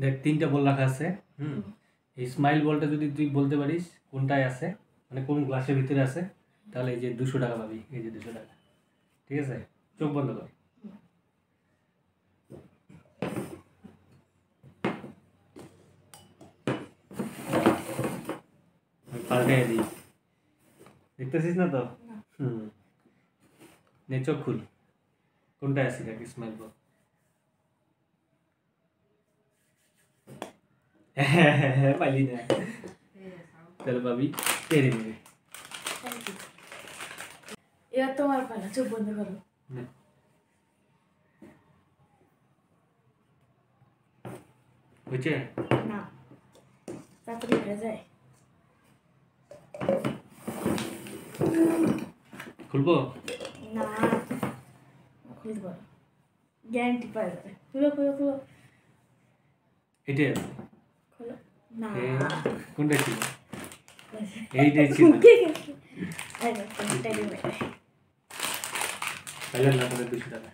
দেখ 3টা বল রাখা আছে। এই স্মাইল বলটা যদি তুই বলতে পারিস কোনটায় আছে, মানে কোন গ্লাসের ভিতরে আছে, তাহলে এই যে 200 টাকা পাবি। এই যে 200 টাকা, ঠিক আছে? চোখ বন্ধ কর। পাল্টে দিই, দেখতেছিস না তো? নে চোখ খুল, কোনটায় আছে দেখ স্মাইল বল। পাইলি না, তাহলে পাবি তেরে নেবে। এবার তোমার পালা, চোখ বন্ধ করো। বুঝছে না, তাড়াতাড়ি হয়ে যায়। খুলবো না, খুলবো, গ্যারান্টি পাওয়া যাবে। খুলো খুলো খুলো, এটাই আছে। খুলো না, কোনটা ছিল? এইটাই ছিল। তাহলে না, তাহলে 200 টাকা।